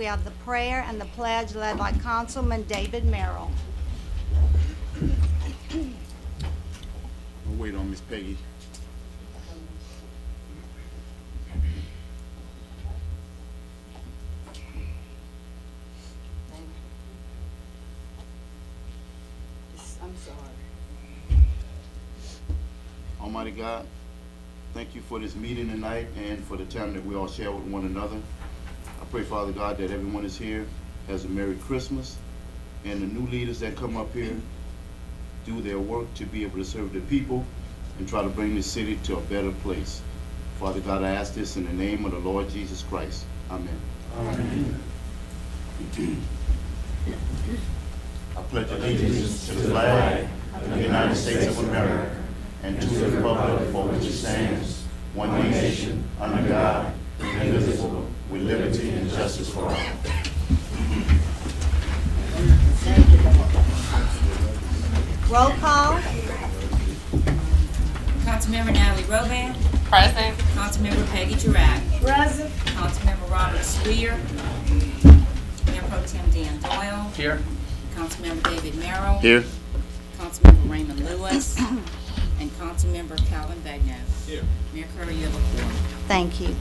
we have the prayer and the pledge led by Councilman David Merrill. We'll wait on Miss Peggy. I'm sorry. Almighty God, thank you for this meeting tonight and for the time that we all share with one another. I pray, Father God, that everyone is here has a Merry Christmas, and the new leaders that come up here do their work to be able to serve the people and try to bring the city to a better place. Father God, I ask this in the name of the Lord Jesus Christ. Amen. Amen. I pledge allegiance to the flag of the United States of America and to the republic for which it stands, one nation, under God, indivisible, with liberty and justice for all. Roll call. Councilmember Natalie Roban. Present. Councilmember Peggy Girat. Present. Councilmember Robert Swear. Mayor Pro Tem Dan Doyle. Here. Councilmember David Merrill. Here. Councilmember Raymond Lewis. And Councilmember Calvin Bagno. Here. Mayor Curry, you have a quorum. Thank you.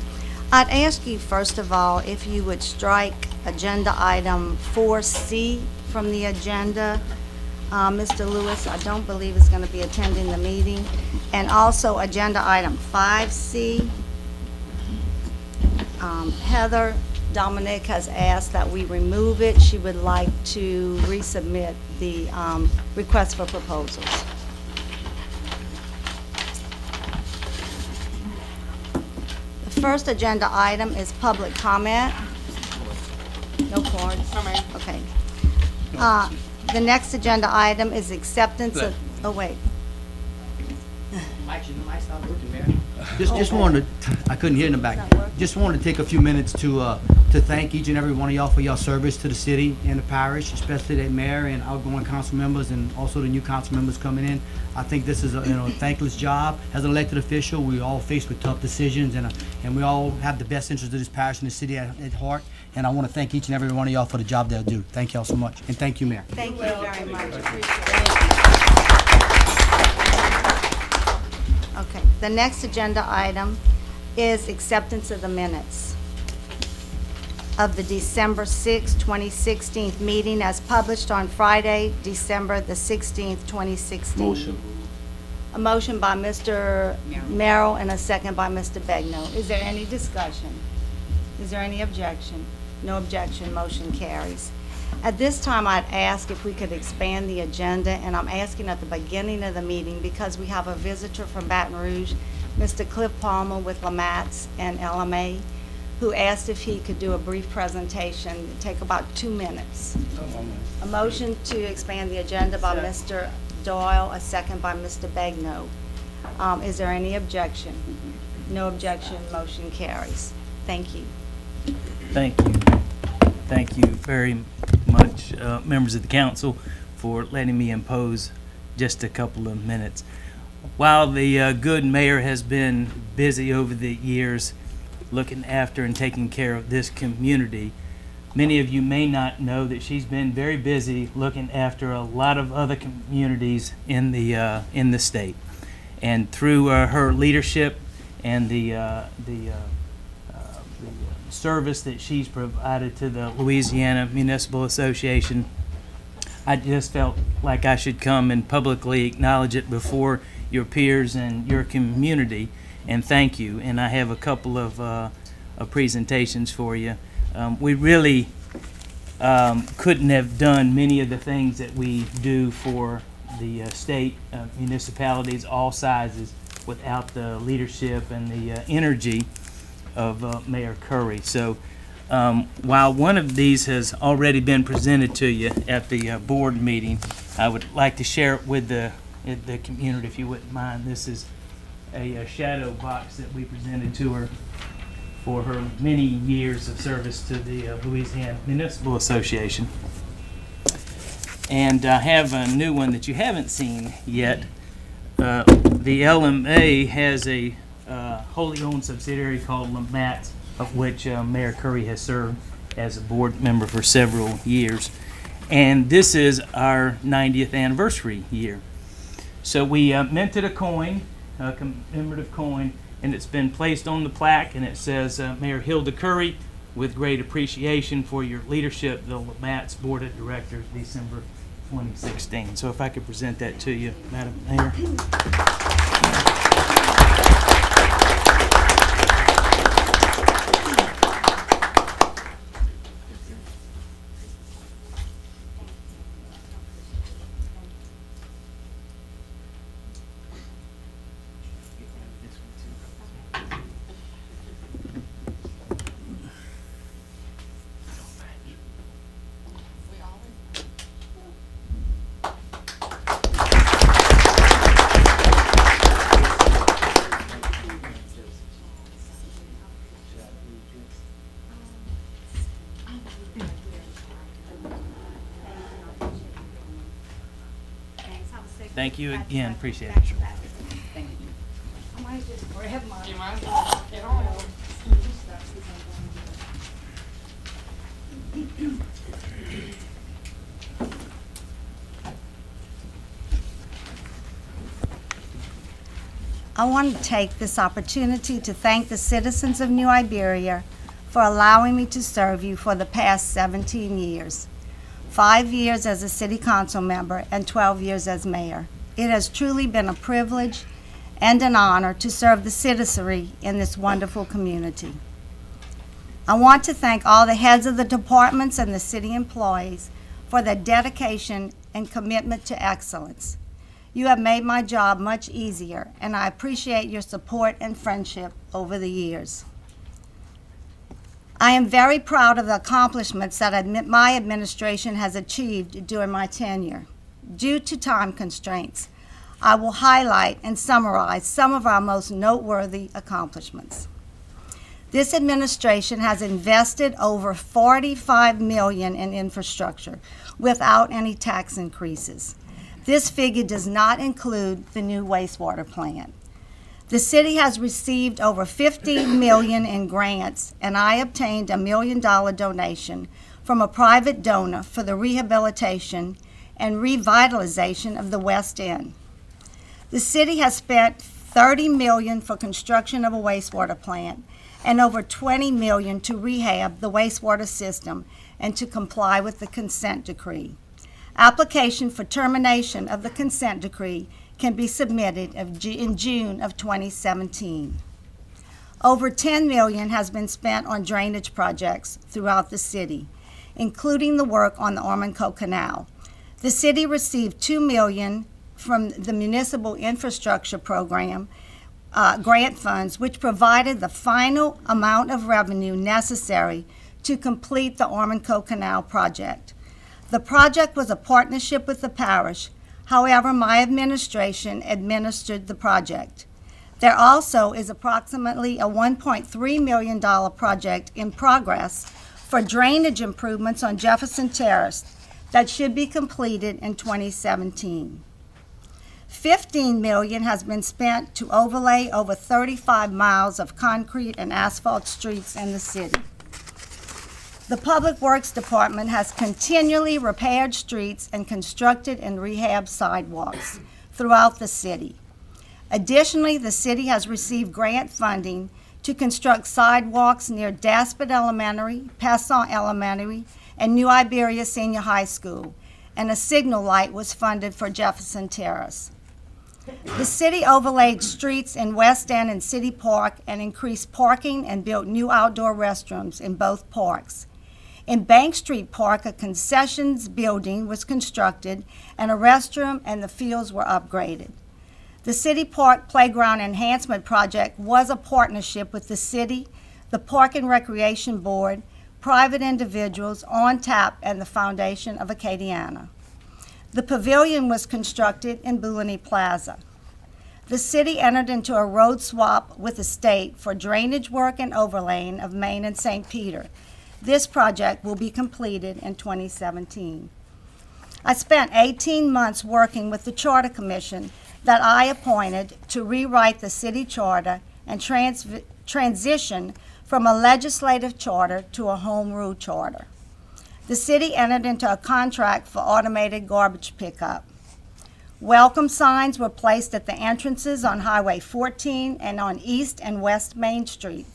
I'd ask you, first of all, if you would strike agenda item 4C from the agenda. Mr. Lewis, I don't believe is going to be attending the meeting. And also agenda item 5C. Heather Dominic has asked that we remove it. She would like to resubmit the request for proposals. The first agenda item is public comment. No cards? Okay. The next agenda item is acceptance of, oh wait. Just wanted to, I couldn't hear in the back. Just wanted to take a few minutes to thank each and every one of y'all for your service to the city and the parish, especially the mayor and outgoing council members and also the new council members coming in. I think this is a thankless job. As an elected official, we all faced with tough decisions and we all have the best interest of this parish and the city at heart. And I want to thank each and every one of y'all for the job they'll do. Thank y'all so much. And thank you, Mayor. Thank you very much. Appreciate it. Okay, the next agenda item is acceptance of the minutes of the December 6, 2016 meeting as published on Friday, December the 16th, 2016. Motion. A motion by Mr. Merrill and a second by Mr. Begno. Is there any discussion? Is there any objection? No objection, motion carries. At this time, I'd ask if we could expand the agenda, and I'm asking at the beginning of the meeting because we have a visitor from Baton Rouge, Mr. Cliff Palmer with Lamatz and LMA, who asked if he could do a brief presentation. It'd take about 2 minutes. A motion to expand the agenda by Mr. Doyle, a second by Mr. Begno. Is there any objection? No objection, motion carries. Thank you. Thank you. Thank you very much, members of the council, for letting me impose just a couple of minutes. While the good mayor has been busy over the years looking after and taking care of this community, many of you may not know that she's been very busy looking after a lot of other communities in the state. And through her leadership and the service that she's provided to the Louisiana Municipal Association, I just felt like I should come and publicly acknowledge it before your peers and your community, and thank you. And I have a couple of presentations for you. We really couldn't have done many of the things that we do for the state municipalities, all sizes, without the leadership and the energy of Mayor Curry. So while one of these has already been presented to you at the board meeting, I would like to share it with the community, if you wouldn't mind. This is a shadow box that we presented to her for her many years of service to the Louisiana Municipal Association. And I have a new one that you haven't seen yet. The LMA has a wholly owned subsidiary called Lamatz, of which Mayor Curry has served as a board member for several years. And this is our 90th anniversary year. So we minted a coin, a commemorative coin, and it's been placed on the plaque, and it says, Mayor Hilda Curry, with great appreciation for your leadership, the Labatt's Board of Directors, December 2016. So if I could present that to you, Madam Mayor. Thank you again, appreciate it. I might just grab mine. I want to take this opportunity to thank the citizens of New Iberia for allowing me to serve you for the past 17 years. 5 years as a city council member and 12 years as mayor. It has truly been a privilege and an honor to serve the citizenry in this wonderful community. I want to thank all the heads of the departments and the city employees for their dedication and commitment to excellence. You have made my job much easier, and I appreciate your support and friendship over the years. I am very proud of the accomplishments that my administration has achieved during my tenure. Due to time constraints, I will highlight and summarize some of our most noteworthy accomplishments. This administration has invested over $45 million in infrastructure without any tax increases. This figure does not include the new wastewater plant. The city has received over $15 million in grants, and I obtained a $1 million donation from a private donor for the rehabilitation and revitalization of the West End. The city has spent $30 million for construction of a wastewater plant and over $20 million to rehab the wastewater system and to comply with the consent decree. Application for termination of the consent decree can be submitted in June of 2017. Over $10 million has been spent on drainage projects throughout the city, including the work on the Ormond-Coe Canal. The city received $2 million from the Municipal Infrastructure Program grant funds, which provided the final amount of revenue necessary to complete the Ormond-Coe Canal project. The project was a partnership with the parish. However, my administration administered the project. There also is approximately a $1.3 million project in progress for drainage improvements on Jefferson Terrace that should be completed in 2017. $15 million has been spent to overlay over 35 miles of concrete and asphalt streets in the city. The Public Works Department has continually repaired streets and constructed and rehabbed sidewalks throughout the city. Additionally, the city has received grant funding to construct sidewalks near Daspit Elementary, Passon Elementary, and New Iberia Senior High School, and a signal light was funded for Jefferson Terrace. The city overlaid streets in West End and City Park and increased parking and built new outdoor restrooms in both parks. In Bank Street Park, a concessions building was constructed and a restroom and the fields were upgraded. The City Park Playground Enhancement Project was a partnership with the city, the Park and Recreation Board, private individuals, On Tap, and the Foundation of Acadiana. The pavilion was constructed in Bulani Plaza. The city entered into a road swap with the state for drainage work and overlaying of Main and St. Peter. This project will be completed in 2017. I spent 18 months working with the Charter Commission that I appointed to rewrite the city charter and transition from a legislative charter to a home rule charter. The city entered into a contract for automated garbage pickup. Welcome signs were placed at the entrances on Highway 14 and on East and West Main Street.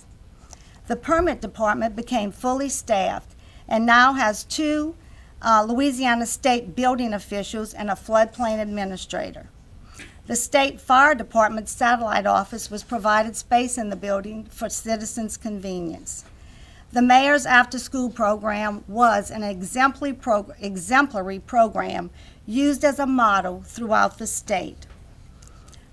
The permit department became fully staffed and now has two Louisiana State building officials and a floodplain administrator. The State Fire Department's satellite office was provided space in the building for citizens' convenience. The mayor's after-school program was an exemplary program used as a model throughout the state.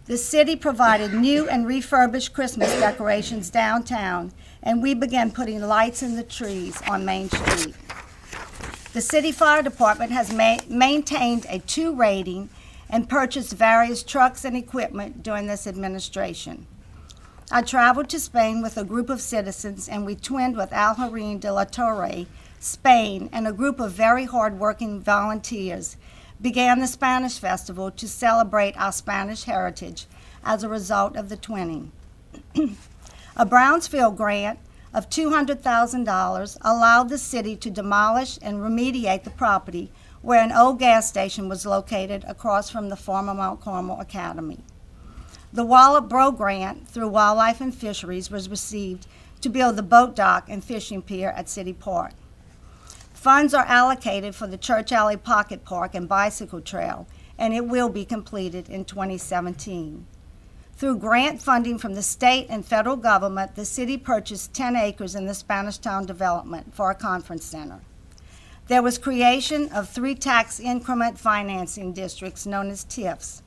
The city provided new and refurbished Christmas decorations downtown, and we began putting lights in the trees on Main Street. The city fire department has maintained a 2 rating and purchased various trucks and equipment during this administration. I traveled to Spain with a group of citizens, and we twinned with Al Harín de la Torre, Spain, and a group of very hard-working volunteers began the Spanish Festival to celebrate our Spanish heritage as a result of the twinning. A Brownsfield grant of $200,000 allowed the city to demolish and remediate the property where an old gas station was located across from the former Mount Carmel Academy. The Wallop Bro grant through Wildlife and Fisheries was received to build the boat dock and fishing pier at City Park. Funds are allocated for the Church Alley Pocket Park and bicycle trail, and it will be completed in 2017. Through grant funding from the state and federal government, the city purchased 10 acres in the Spanish Town development for a conference center. There was creation of 3 tax increment financing districts known as TIFs.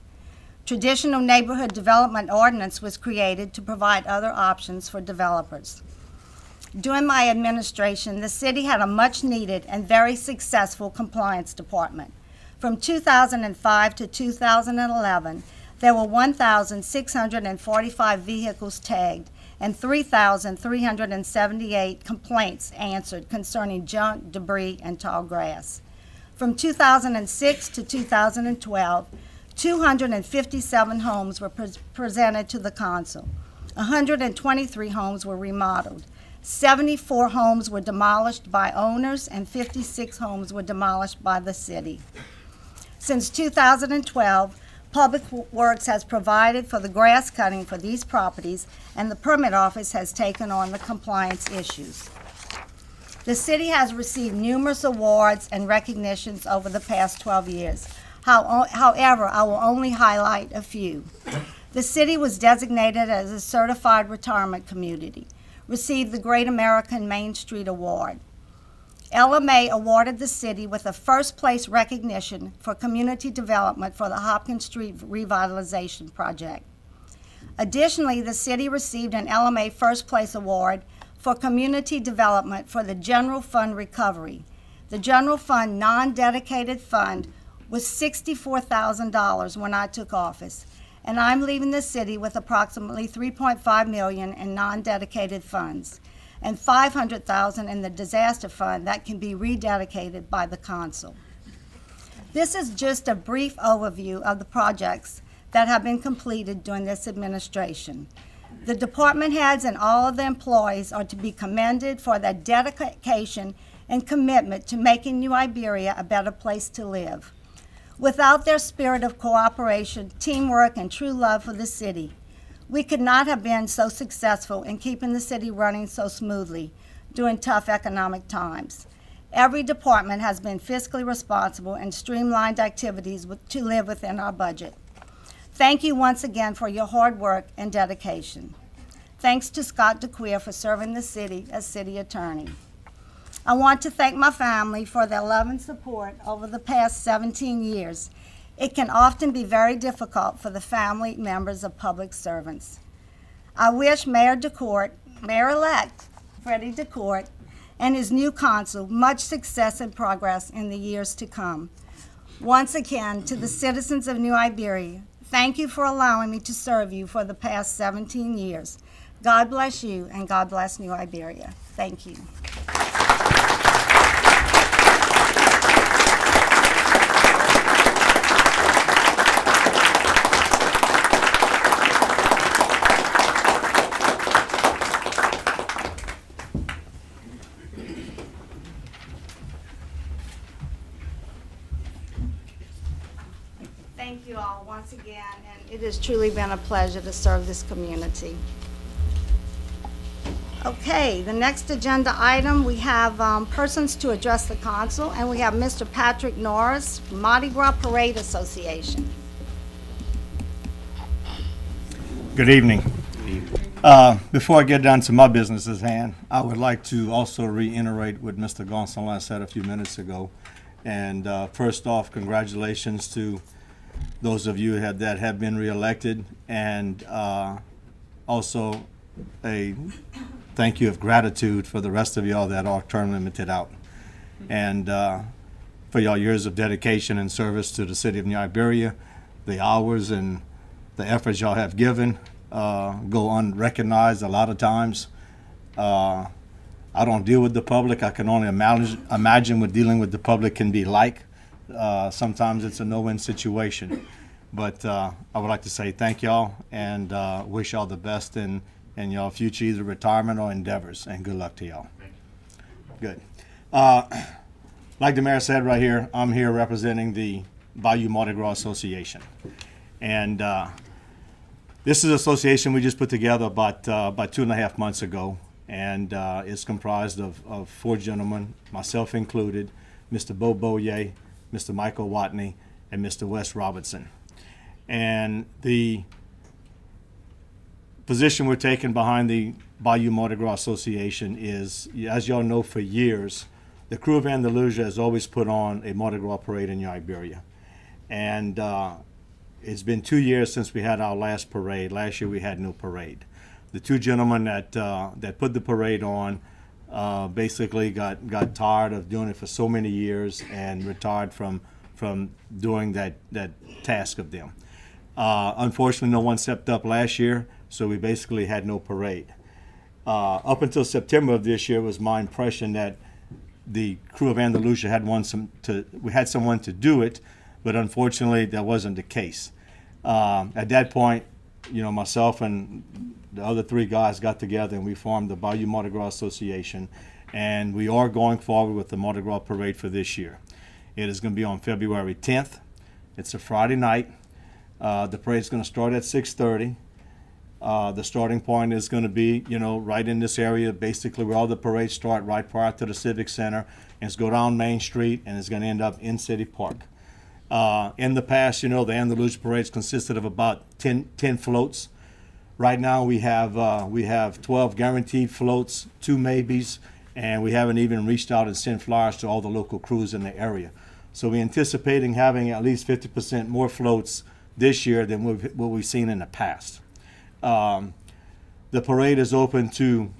Traditional neighborhood development ordinance was created to provide other options for developers. During my administration, the city had a much-needed and very successful compliance department. From 2005 to 2011, there were 1,645 vehicles tagged and 3,378 complaints answered concerning junk, debris, and tall grass. From 2006 to 2012, 257 homes were presented to the council. 123 homes were remodeled. 74 homes were demolished by owners, and 56 homes were demolished by the city. Since 2012, Public Works has provided for the grass cutting for these properties, and the permit office has taken on the compliance issues. The city has received numerous awards and recognitions over the past 12 years. However, I will only highlight a few. The city was designated as a certified retirement community, received the Great American Main Street Award. LMA awarded the city with a first-place recognition for community development for the Hopkins Street Revitalization Project. Additionally, the city received an LMA first-place award for community development for the General Fund Recovery. The General Fund non-dedicated fund was $64,000 when I took office, and I'm leaving the city with approximately $3.5 million in non-dedicated funds and $500,000 in the disaster fund that can be rededicated by the council. This is just a brief overview of the projects that have been completed during this administration. The department heads and all of the employees are to be commended for their dedication and commitment to making New Iberia a better place to live. Without their spirit of cooperation, teamwork, and true love for the city, we could not have been so successful in keeping the city running so smoothly during tough economic times. Every department has been fiscally responsible and streamlined activities to live within our budget. Thank you once again for your hard work and dedication. Thanks to Scott DeQueer for serving the city as city attorney. I want to thank my family for their love and support over the past 17 years. It can often be very difficult for the family members of public servants. I wish Mayor-elect Freddie DeCourt and his new council much success and progress in the years to come. Once again, to the citizens of New Iberia, thank you for allowing me to serve you for the past 17 years. God bless you, and God bless New Iberia. Thank you. thank you all once again, and it has truly been a pleasure to serve this community. Okay, the next agenda item, we have persons to address the council, and we have Mr. Patrick Norris, Mardi Gras Parade Association. Good evening. Before I get down to my business at hand, I would like to also reiterate what Mr. Gonsalves said a few minutes ago. And first off, congratulations to those of you that have been reelected, and also a thank you of gratitude for the rest of y'all that are term limited out. And for y'all years of dedication and service to the city of New Iberia, the hours and the efforts y'all have given go unrecognized a lot of times. I don't deal with the public. I can only imagine what dealing with the public can be like. Sometimes it's a no-win situation. But I would like to say thank y'all and wish y'all the best in y'all future either retirement or endeavors, and good luck to y'all. Good. Like the mayor said right here, I'm here representing the Bayou Mardi Gras Association. And this is an association we just put together about 2.5 months ago, and it's comprised of 4 gentlemen, myself included, Mr. Bo Boye, Mr. Michael Watney, and Mr. Wes Robertson. And the position we're taking behind the Bayou Mardi Gras Association is, as y'all know, for years, the Crew of Andalusia has always put on a Mardi Gras parade in New Iberia. And it's been 2 years since we had our last parade. Last year we had no parade. The 2 gentlemen that put the parade on basically got tired of doing it for so many years and retired from doing that task of them. Unfortunately, no one stepped up last year, so we basically had no parade. Up until September of this year, it was my impression that the Crew of Andalusia we had someone to do it, but unfortunately that wasn't the case. At that point, myself and the other 3 guys got together and we formed the Bayou Mardi Gras Association, and we are going forward with the Mardi Gras parade for this year. It is going to be on February 10th. It's a Friday night. The parade is going to start at 6:30. The starting point is going to be, right in this area, basically where all the parades start, right prior to the Civic Center, and it's go down Main Street, and it's going to end up in City Park. In the past, the Andalusia parades consisted of about 10 floats. Right now, we have 12 guaranteed floats, 2 maybes, and we haven't even reached out and sent flyers to all the local crews in the area. So we're anticipating having at least 50% more floats this year than what we've seen in the past. The parade is open to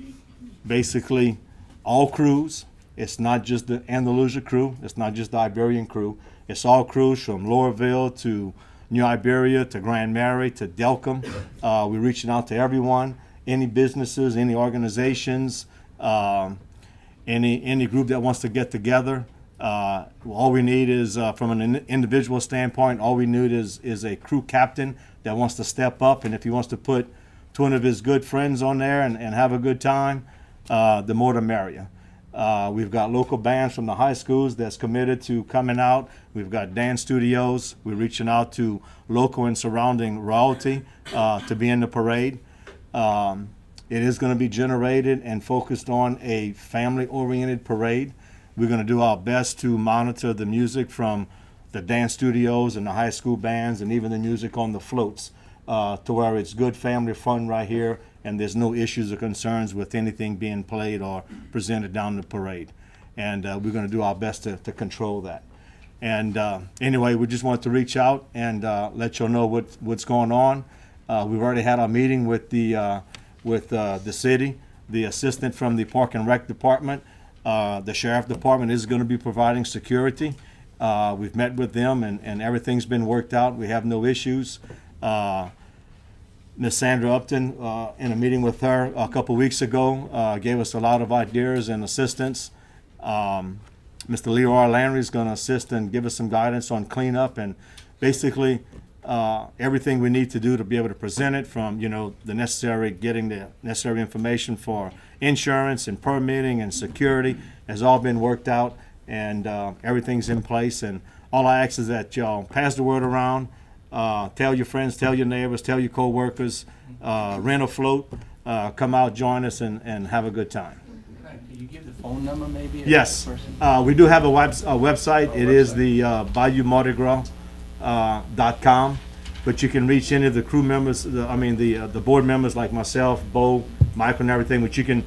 basically all crews. It's not just the Andalusia crew. It's not just the Iberian crew. It's all crews from Lowerville to New Iberia to Grand Mary to Delcom. We're reaching out to everyone, any businesses, any organizations, any group that wants to get together. All we need is, from an individual standpoint, all we need is a crew captain that wants to step up, and if he wants to put 2 of his good friends on there and have a good time, the more the merrier. We've got local bands from the high schools that's committed to coming out. We've got dance studios. We're reaching out to local and surrounding royalty to be in the parade. It is going to be generated and focused on a family-oriented parade. We're going to do our best to monitor the music from the dance studios and the high school bands and even the music on the floats to where it's good family fun right here, and there's no issues or concerns with anything being played or presented down the parade. And we're going to do our best to control that. And anyway, we just wanted to reach out and let you know what's going on. We've already had our meeting with the city, the assistant from the Park and Rec Department. The Sheriff Department is going to be providing security. We've met with them and everything's been worked out. We have no issues. Ms. Sandra Upton, in a meeting with her a couple weeks ago, gave us a lot of ideas and assistance. Mr. Leroy Landry is going to assist and give us some guidance on cleanup and basically everything we need to do to be able to present it, from getting the necessary information for insurance and permitting and security has all been worked out, and everything's in place. And all I ask is that y'all pass the word around. Tell your friends, tell your neighbors, tell your coworkers, rent a float, come out, join us, and have a good time. Can you give the phone number maybe? Yes, we do have a website. It is the BayouMardiGras.com, but you can reach any of the crew members. The board members like myself, Bo, Michael, and everything. But you can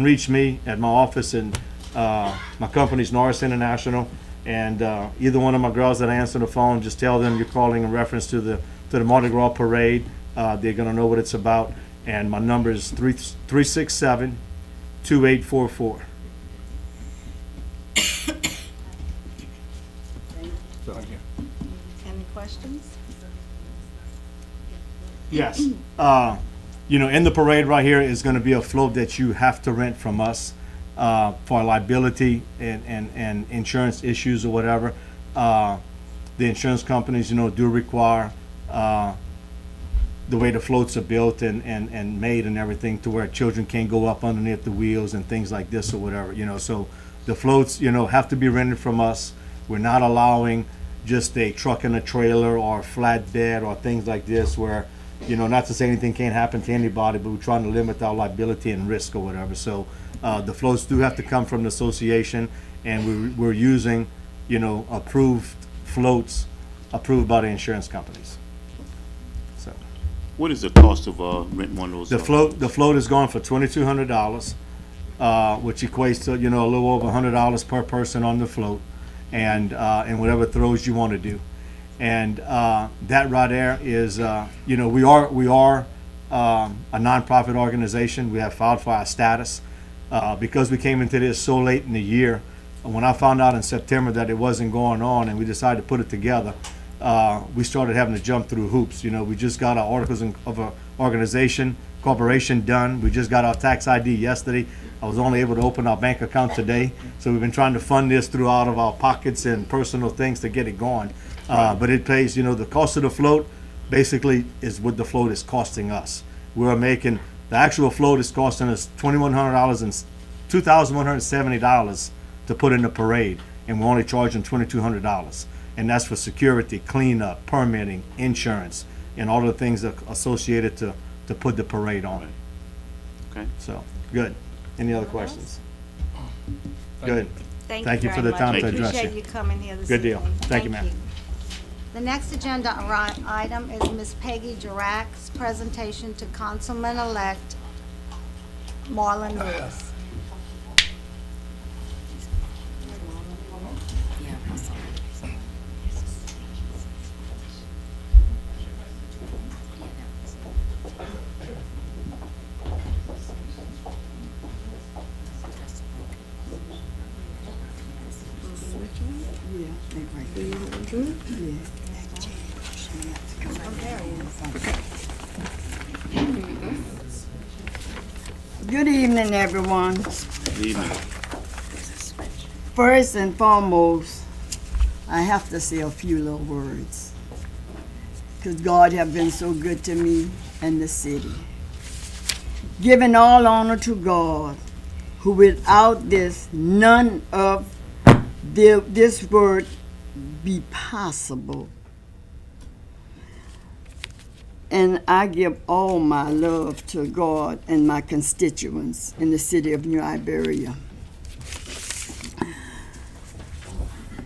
reach me at my office, and my company's Norris International. And either one of my girls that answer the phone, just tell them you're calling in reference to the Mardi Gras parade. They're gonna know what it's about. And my number is 367-2844. Any questions? Yes. In the parade right here is going to be a float that you have to rent from us for liability and insurance issues or whatever. The insurance companies, do require the way the floats are built and made and everything to where children can't go up underneath the wheels and things like this or whatever, So the floats, have to be rented from us. We're not allowing just a truck and a trailer or a flatbed or things like this where, not to say anything can't happen to anybody, but we're trying to limit our liability and risk or whatever. So the floats do have to come from the association, and we're using, approved floats approved by the insurance companies. So What is the cost of renting one of those? the float is going for $2,200, which equates to, a little over $100 per person on the float, and whatever throws you want to do. And that right there is, we are a nonprofit organization. We have filed for our status because we came into this so late in the year. When I found out in September that it wasn't going on, and we decided to put it together, we started having to jump through hoops. We just got our articles of a corporation done. We just got our tax ID yesterday. I was only able to open our bank account today, so we've been trying to fund this through out of our pockets and personal things to get it going. But it pays, the cost of the float basically is what the float is costing us. We're making, the actual float is costing us $2,100 and $2,170 to put in the parade, and we're only charging $2,200. And that's for security, cleanup, permitting, insurance, and all the things that are associated to put the parade on. Okay. So, good. Any other questions? Good. Thank Thank you you for very the time much. to address Appreciate you. you coming here this Good deal. evening. Thank you, ma'am. The next agenda item is Ms. Peggy Jarack's presentation to Councilman-elect Marlon Lewis. Yeah, I saw it. Good evening, everyone. Good evening. First and foremost, I have to say a few little words, because God have been so good to me and the city. Giving all honor to God, who without this, none of this word be possible. And I give all my love to God and my constituents in the city of New Iberia.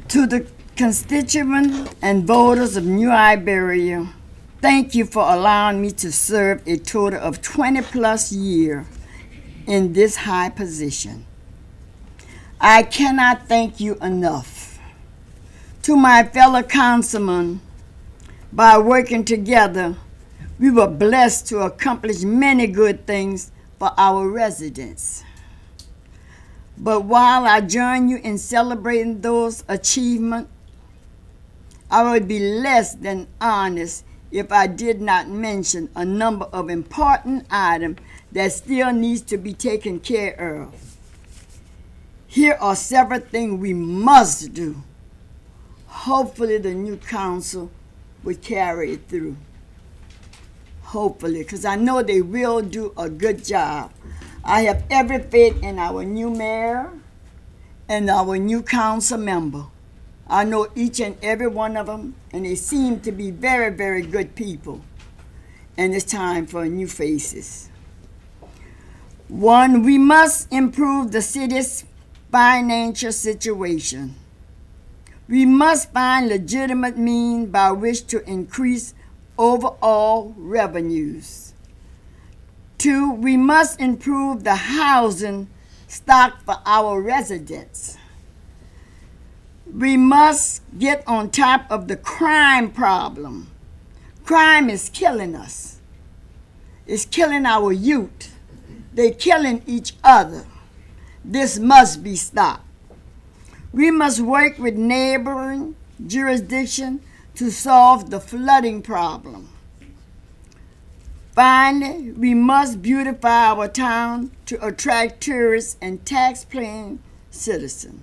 To the constituents and voters of New Iberia, thank you for allowing me to serve a total of 20+ years in this high position. I cannot thank you enough. To my fellow councilmen, by working together, we were blessed to accomplish many good things for our residents. But while I join you in celebrating those achievements, I would be less than honest if I did not mention a number of important items that still needs to be taken care of. Here are several things we must do. Hopefully the new council will carry it through. Hopefully, because I know they will do a good job. I have every faith in our new mayor and our new council member. I know each and every one of them, and they seem to be very, very good people. And it's time for new faces. One, we must improve the city's financial situation. We must find legitimate means by which to increase overall revenues. Two, we must improve the housing stock for our residents. We must get on top of the crime problem. Crime is killing us. It's killing our youth. They're killing each other. This must be stopped. We must work with neighboring jurisdictions to solve the flooding problem. Finally, we must beautify our town to attract tourists and tax-paying citizens.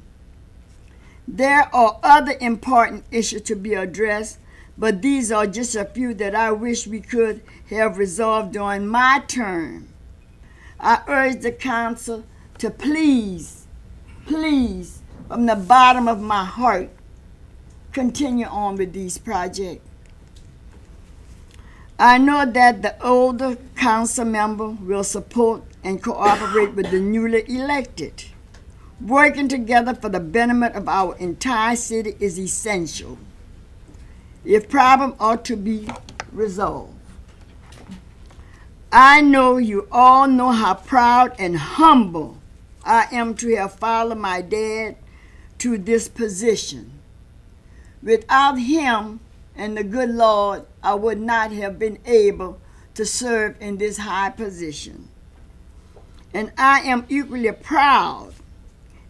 There are other important issues to be addressed, but these are just a few that I wish we could have resolved during my term. I urge the council to please, from the bottom of my heart, continue on with these projects. I know that the older council member will support and cooperate with the newly elected. Working together for the betterment of our entire city is essential. If problems ought to be resolved. I know you all know how proud and humble I am to have followed my dad to this position. Without him and the good Lord, I would not have been able to serve in this high position. And I am equally proud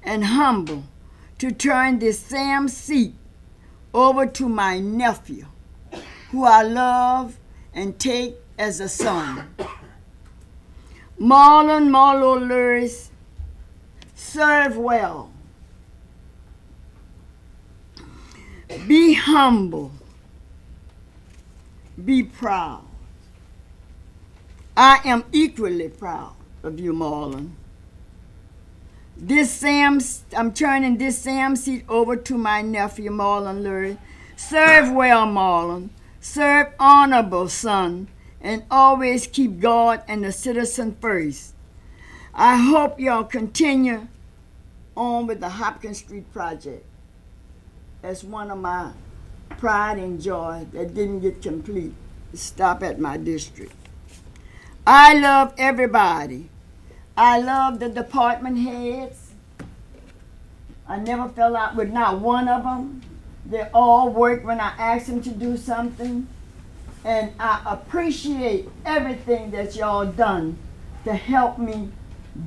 and humble to turn this same seat over to my nephew, who I love and take as a son. Marlon Lewis, serve well. Be humble. Be proud. I am equally proud of you, Marlon. I'm turning this same seat over to my nephew, Marlon Lurie. Serve well, Marlon. Serve honorable, son, and always keep God and the citizen first. I hope y'all continue on with the Hopkins Street project. That's one of my pride and joy that didn't get complete. Stop at my district. I love everybody. I love the department heads. I never fell out with not one of them. They all work when I ask them to do something. And I appreciate everything that y'all done to help me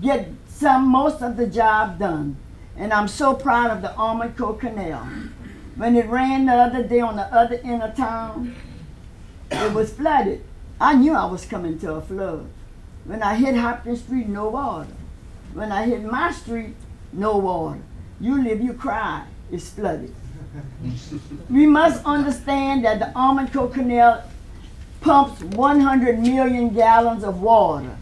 get most of the job done. And I'm so proud of the Armored Corps Canal. When it rained the other day on the other end of town, it was flooded. I knew I was coming to a flood. When I hit Hopkins Street, no water. When I hit my street, no water. You live, you cry, it's flooded. We must understand that the Armored Corps Canal pumps 100 million gallons of water.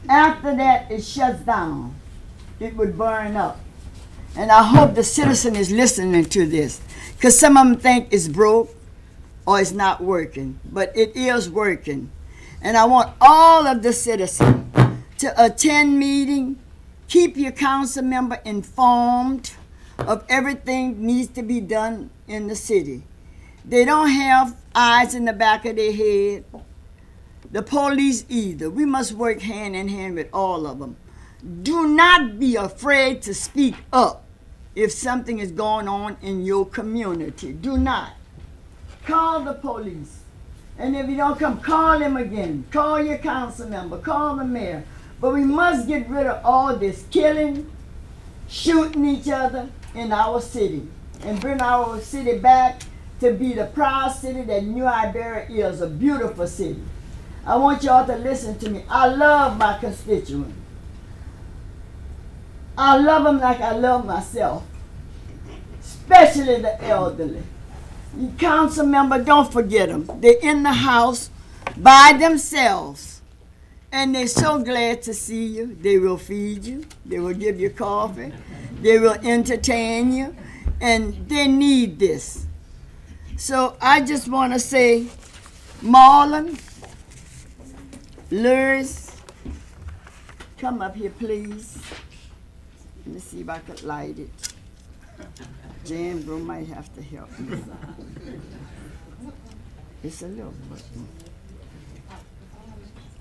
After that, it shuts down. It would burn up. And I hope the citizen is listening to this, because some of them think it's broke or it's not working, but it is working. And I want all of the citizens to attend meeting, keep your council member informed of everything needs to be done in the city. They don't have eyes in the back of their head. The police either. We must work hand in hand with all of them. Do not be afraid to speak up if something is going on in your community. Do not. Call the police. And if you don't come, call them again. Call your council member. Call the mayor. But we must get rid of all this killing, shooting each other in our city and bring our city back to be the proud city that New Iberia is, a beautiful city. I want y'all to listen to me. I love my constituents. I love them like I love myself, especially the elderly. You council member, don't forget them. They're in the house by themselves, and they're so glad to see you. They will feed you. They will give you coffee. They will entertain you. and they need this. So I just want to say, Marlon, Luris, come up here, please. Let me see if I could light it. Jan bro might have to help me. It's a little button.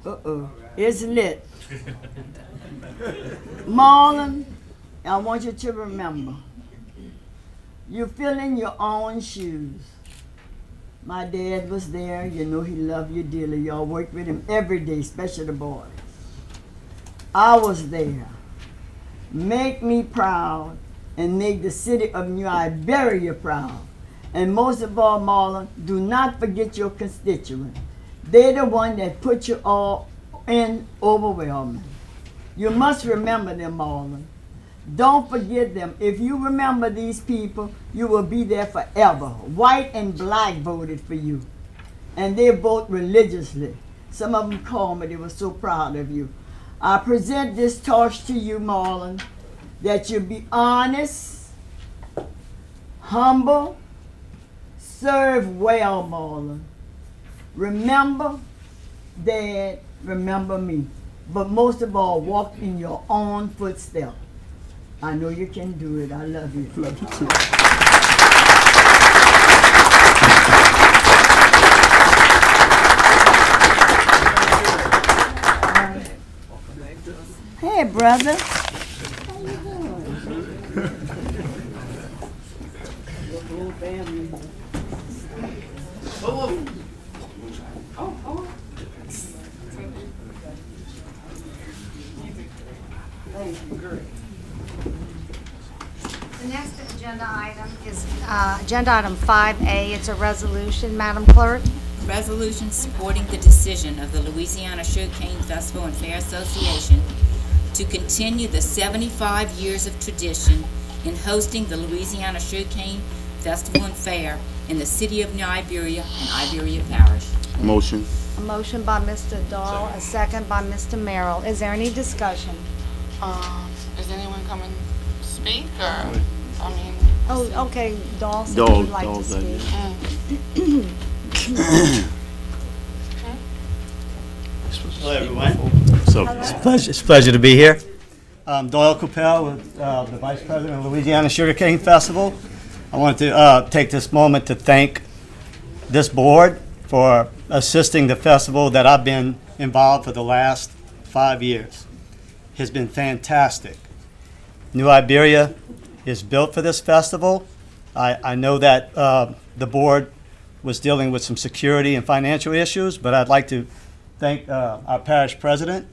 Uh-oh, it's lit. Marlon, I want you to remember, you fill in your own shoes. My dad was there, you know he loved you dearly. Y'all worked with him every day, especially the boys. I was there. Make me proud and make the city of New Iberia proud. And most of all, Marlon, do not forget your constituents. They're the one that put you all in overwhelming. You must remember them, Marlon. Don't forget them. If you remember these people, you will be there forever. White and black voted for you. And they vote religiously. Some of them called me, they were so proud of you. I present this torch to you, Marlon, that you be honest, humble, serve well, Marlon. Remember Dad, remember me. But most of all, walk in your own footsteps. I know you can do it. I love you. Love you too. Hey, brother. How you doing? Your whole family. The next agenda item is agenda item 5A. It's a resolution, Madam Clerk. Resolution supporting the decision of the Louisiana Sugarcane Festival and Fair Association to continue the 75 years of tradition in hosting the Louisiana Sugarcane Festival and Fair in the city of New Iberia and Iberia Parish. Motion. A motion by Mr. Dahl, a second by Mr. Merrill. Is there any discussion? Is anyone coming to speak, or, I mean, Oh, okay, Dahl said Dahl- he'd like to Dahl said speak. Hello, everyone. So, It's a pleasure to be here. I'm Doyle Coppell, with the Vice President of Louisiana Sugarcane Festival. I want to take this moment to thank this board for assisting the festival that I've been involved for the last 5 years. It's been fantastic. New Iberia is built for this festival. I know that the board was dealing with some security and financial issues, but I'd like to thank our parish president,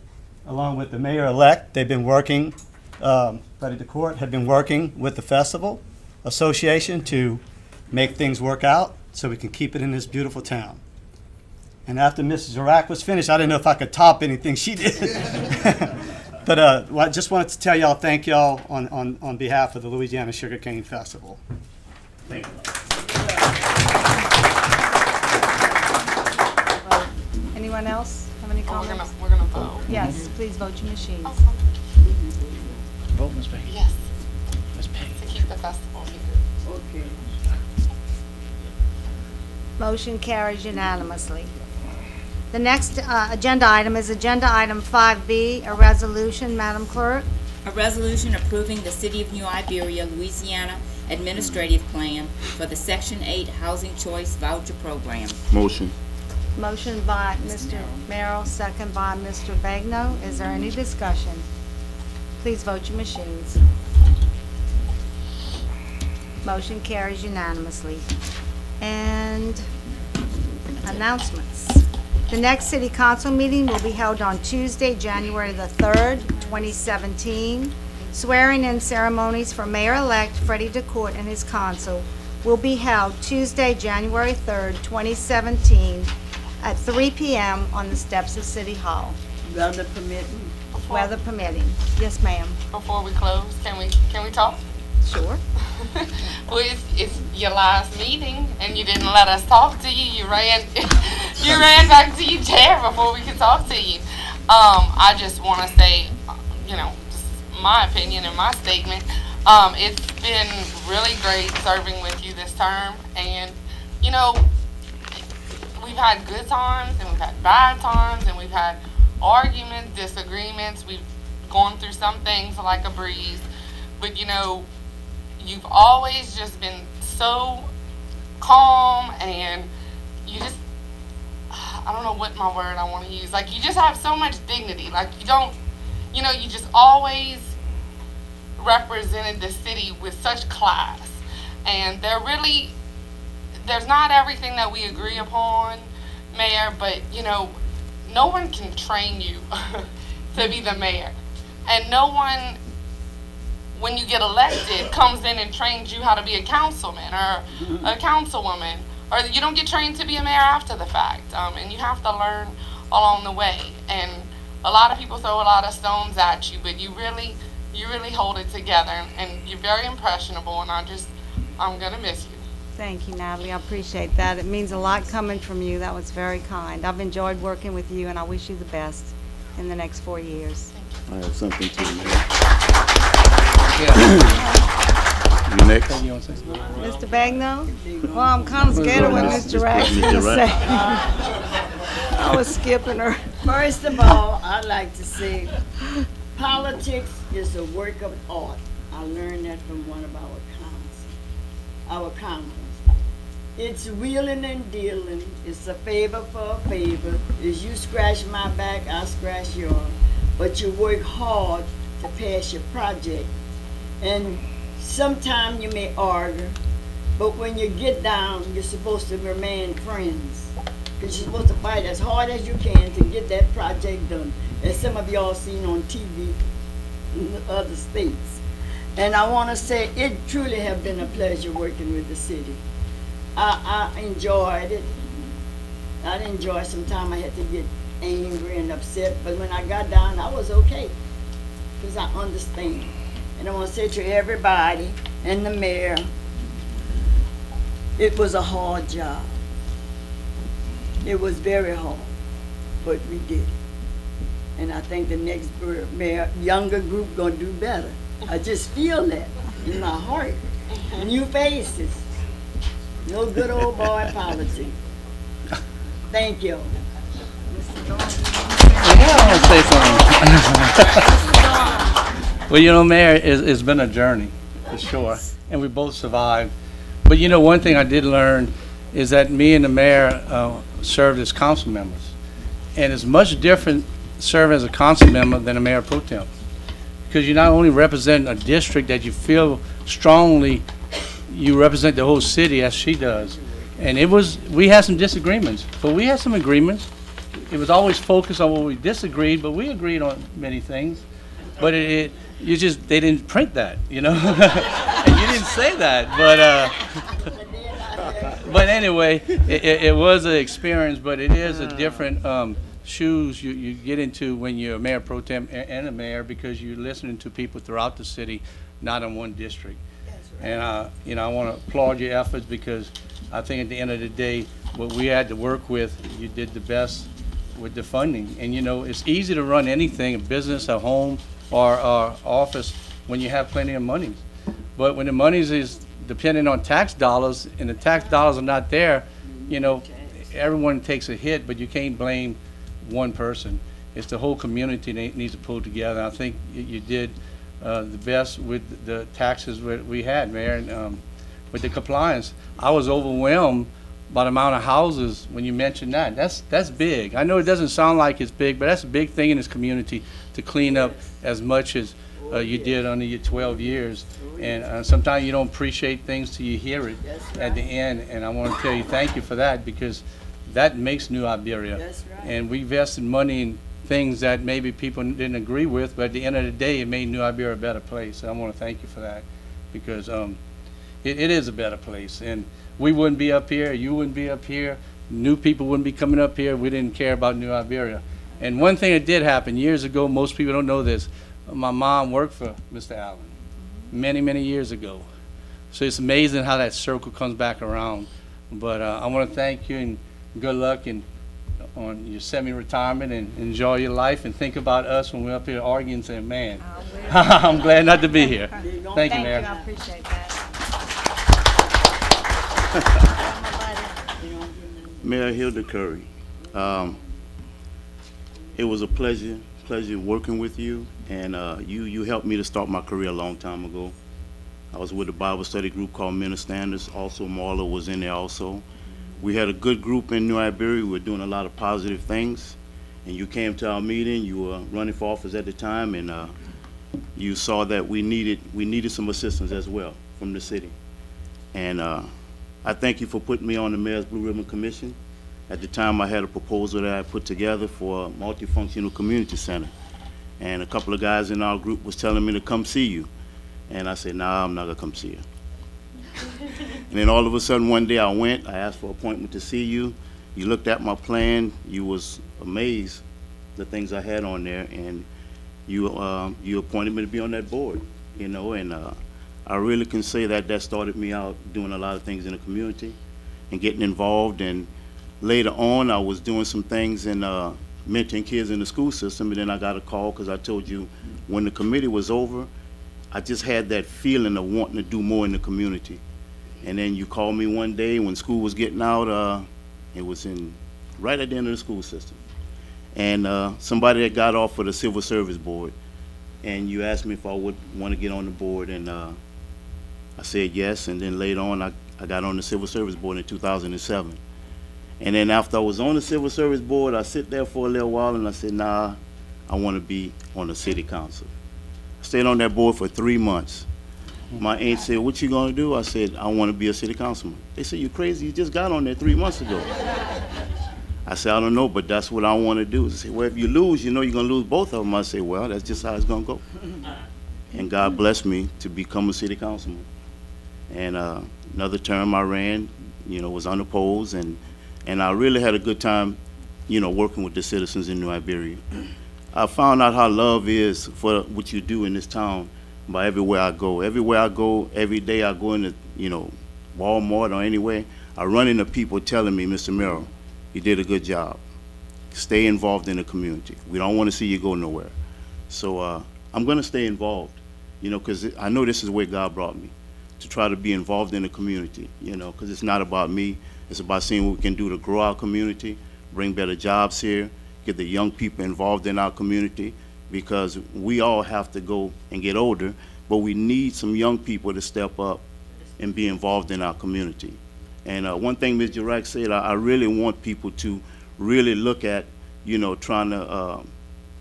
along with the mayor-elect. They've been working, Freddie DeCourt had been working with the Festival Association to make things work out so we can keep it in this beautiful town. And after Mrs. Iraq was finished, I didn't know if I could top anything she did. But I just wanted to tell y'all, thank y'all on behalf of the Louisiana Sugarcane Festival. Thank you. Anyone else have any we're comments? gonna vote. Yes, please vote your machines. Vote, Ms. Payne. Yes, Ms. Payne. to keep the festival here. Okay. Motion carries unanimously. The next agenda item is agenda item 5B, a resolution, Madam Clerk. A resolution approving the City of New Iberia, Louisiana Administrative Plan for the Section 8 Housing Choice Voucher Program. motion. Motion by Mr. Merrill, second by Mr. Bagno. Is there any discussion? Please vote your machines. Motion carries unanimously. And announcements. The next city council meeting will be held on Tuesday, January the 3rd, 2017. Swearing-in ceremonies for Mayor-elect Freddie DeCourt and his council will be held Tuesday, January 3rd, 2017, at 3 p.m. on the steps of City Hall, Weather permitting. weather permitting. Yes, ma'am. Before we close, can we talk? Sure. Well, it's your last meeting, and you didn't let us talk to you. You ran, you ran back to your chair before we could talk to you. I just want to say, just my opinion and my statement. It's been really great serving with you this term, and we've had good times and we've had bad times and we've had arguments, disagreements. We've gone through some things like a breeze, but you've always just been so calm, and you just, I don't know what my word I want to use. Like, you just have so much dignity. Like, you don't, you just always represented the city with such class. And there's not everything that we agree upon, Mayor, but, no one can train you to be the mayor. And no one, when you get elected, comes in and trains you how to be a councilman or a councilwoman. Or you don't get trained to be a mayor after the fact. And you have to learn along the way. And a lot of people throw a lot of stones at you, but you really hold it together. And you're very impressionable, and I'm going to miss you. Thank you, Natalie. I appreciate that. It means a lot coming from you. That was very kind. I've enjoyed working with you, and I wish you the best in the next 4 years. I have something too, man. You next? Mr. Bagno? Well, I'm kind of scared of what Mr. Rax is going to say. I was skipping her. First of all, I'd like to say politics is a work of art. I learned that from one of our councils. It's wheeling and dealing. It's a favor for a favor. As you scratch my back, I scratch yours. But you work hard to pass your project. And sometimes you may argue, but when you get down, you're supposed to remain friends. Because you're supposed to fight as hard as you can to get that project done. As some of y'all seen on TV in other states. And I want to say it truly has been a pleasure working with the city. I enjoyed it. I enjoyed sometimes I had to get angry and upset, but when I got down, I was okay. Because I understand. And I want to say to everybody and the mayor, it was a hard job. It was very hard, but we did it. And I think the next mayor, younger group gonna do better. I just feel that in my heart. New faces. No good old boy politics. Thank you. I want to say something. Well, Mayor, it's been a journey, for sure, and we both survived. But one thing I did learn is that me and the mayor served as council members. And it's much different serving as a council member than a mayor pro tem. Because you not only represent a district that you feel strongly, you represent the whole city as she does. And we had some disagreements, but we had some agreements. It was always focused on what we disagreed, but we agreed on many things. But they didn't print that, and you didn't say that. But anyway, it was an experience, but it is a different shoes you get into when you're a mayor pro tem and a mayor, because you're listening to people throughout the city, not in one district. And I want to applaud your efforts, because I think at the end of the day, what we had to work with, you did the best with the funding. And it's easy to run anything, a business, a home, or office, when you have plenty of money. But when the money is dependent on tax dollars, and the tax dollars are not there, everyone takes a hit, but you can't blame one person. It's the whole community that needs to pull together. I think you did the best with the taxes we had, Mayor, and with the compliance. I was overwhelmed by the amount of houses when you mentioned that. That's big. I know it doesn't sound like it's big, but that's a big thing in this community, to clean up as much as you did under your 12 years. And sometimes you don't appreciate things till you hear it at the end. And I want to tell you thank you for that, because that makes New Iberia. That's right. And we invested money in things that maybe people didn't agree with, but at the end of the day, it made New Iberia a better place. So I want to thank you for that, because it is a better place. And we wouldn't be up here, you wouldn't be up here, new people wouldn't be coming up here. We didn't care about New Iberia. And one thing that did happen years ago, most people don't know this, my mom worked for Mr. Allen many, many years ago. So it's amazing how that circle comes back around. But I want to thank you, and good luck, and on your semi-retirement and enjoy your life and think about us when we're up here arguing, saying, man, I'm glad not to be here. Thank you, Mayor. I appreciate that. Mayor Hilda Curry, it was a pleasure working with you, and you helped me to start my career a long time ago. I was with a Bible study group called Men of Standards. Also, Marla was in there also. We had a good group in New Iberia. We were doing a lot of positive things, and you came to our meeting. You were running for office at the time, and you saw that we needed some assistance as well from the city. And I thank you for putting me on the Mayor's Blue Ribbon Commission. At the time, I had a proposal that I put together for a multifunctional community center. And a couple of guys in our group was telling me to come see you. And I said, nah, I'm not gonna come see you. And then all of a sudden, one day I went, I asked for an appointment to see you. You looked at my plan, you was amazed the things I had on there, and you appointed me to be on that board, you know, and I really can say that started me out doing a lot of things in the community and getting involved. And later on, I was doing some things in mentoring kids in the school system, and then I got a call because I told you when the committee was over, I just had that feeling of wanting to do more in the community. And then you called me one day when school was getting out. It was right at the end of the school system. And somebody that got off for the Civil Service Board, and you asked me if I would want to get on the board, and I said yes. And then later on, I got on the Civil Service Board in 2007. And then after I was on the Civil Service Board, I sit there for a little while, and I said, nah, I want to be on the City Council. I stayed on that board for 3 months. My aunt said, what you gonna do? I said, I want to be a city councilman. They said, you crazy, you just got on there 3 months ago. I said, I don't know, but that's what I want to do. They said, well, if you lose, you know you're gonna lose both of them. I said, well, that's just how it's gonna go. And God blessed me to become a city councilman. And another term I ran, you know, was unopposed, and I really had a good time, you know, working with the citizens in New Iberia. I found out how love is for what you do in this town by everywhere I go. Everywhere I go, every day I go into, you know, Walmart or anywhere, I run into people telling me, Mr. Merrill, you did a good job. Stay involved in the community. We don't want to see you go nowhere. So I'm going to stay involved, you know, because I know this is where God brought me, to try to be involved in the community, you know, because it's not about me. It's about seeing what we can do to grow our community, bring better jobs here, get the young people involved in our community, because we all have to go and get older, but we need some young people to step up and be involved in our community. And one thing Ms. Jirac said, I really want people to really look at, you know, trying to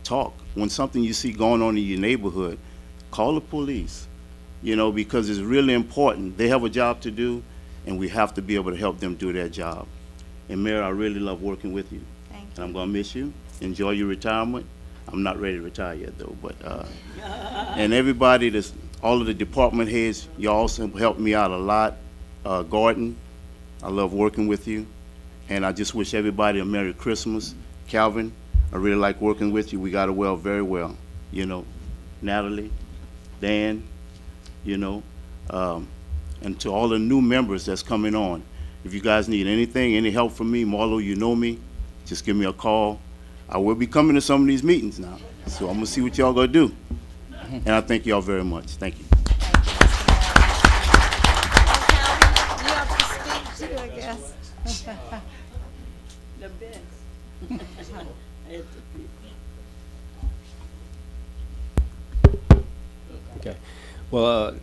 talk. When something you see going on in your neighborhood, call the police, you know, because it's really important. They have a job to do, and we have to be able to help them do their job. And Mayor, I really love working with you. Thank you. And I'm gonna miss you. Enjoy your retirement. I'm not ready to retire yet though, but, and everybody all of the department heads, you also helped me out a lot. Gordon, I love working with you. And I just wish everybody a Merry Christmas. Calvin, I really like working with you. We got well very well, you know. Natalie, Dan, you know, and to all the new members that's coming on. If you guys need anything, any help from me, Marlo, you know me, just give me a call. I will be coming to some of these meetings now, so I'm gonna see what y'all gonna do. And I thank y'all very much. Thank you. You have to speak too, I guess. The best. Okay. Well,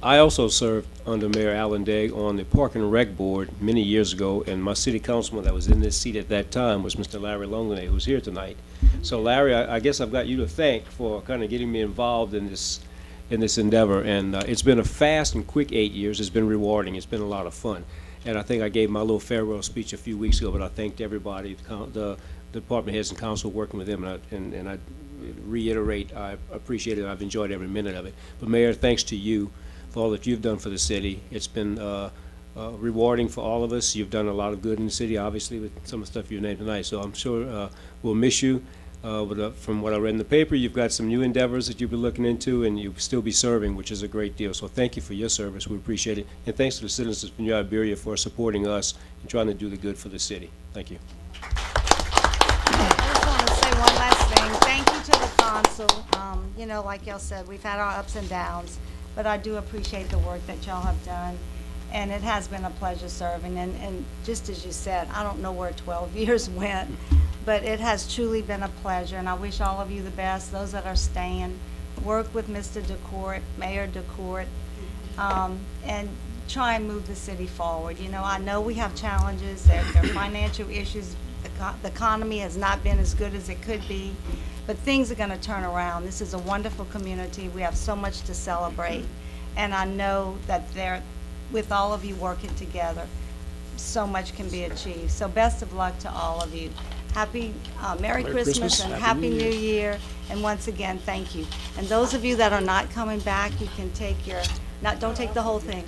I also served under Mayor Alan Degg on the Park and Rec Board many years ago, and my city councilman that was in this seat at that time was Mr. Larry Longley, who's here tonight. So Larry, I guess I've got you to thank for kind of getting me involved in this endeavor, and it's been a fast and quick 8 years. It's been rewarding. It's been a lot of fun. And I think I gave my little farewell speech a few weeks ago, but I thanked everybody, the department heads and council working with them, and I reiterate, I appreciate it. I've enjoyed every minute of it. But Mayor, thanks to you for all that you've done for the city. It's been rewarding for all of us. You've done a lot of good in the city, obviously, with some of the stuff you named tonight. So I'm sure we'll miss you. But from what I read in the paper, you've got some new endeavors that you'll be looking into, and you'll still be serving, which is a great deal. So thank you for your service. We appreciate it. And thanks to the citizens of New Iberia for supporting us and trying to do the good for the city. Thank you. one last thing. Thank you to the council. You know, like y'all said, we've had our ups and downs, but I do appreciate the work that y'all have done. And it has been a pleasure serving. And just as you said, I don't know where 12 years went, but it has truly been a pleasure. And I wish all of you the best, those that are staying. Work with Mr. DeCourt, Mayor DeCourt, and try and move the city forward. You know, I know we have challenges, there are financial issues, the economy has not been as good as it could be, but things are going to turn around. This is a wonderful community. We have so much to celebrate, and I know that with all of you working together, so much can be achieved. So best of luck to all of you. Happy Merry Christmas and Happy New Year. And once again, thank you. And those of you that are not coming back, you can take don't take the whole thing.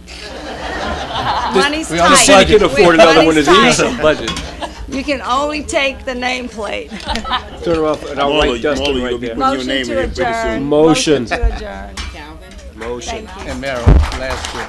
Money's tight. The city can afford another one of Money's these. tight. Budget. You can only take the nameplate. Turn around and I'll write Dustin right there. Motion name to in here pretty adjourn. soon. Motion. To adjourn. Calvin? Motion. Thank you. And Merrill, last year.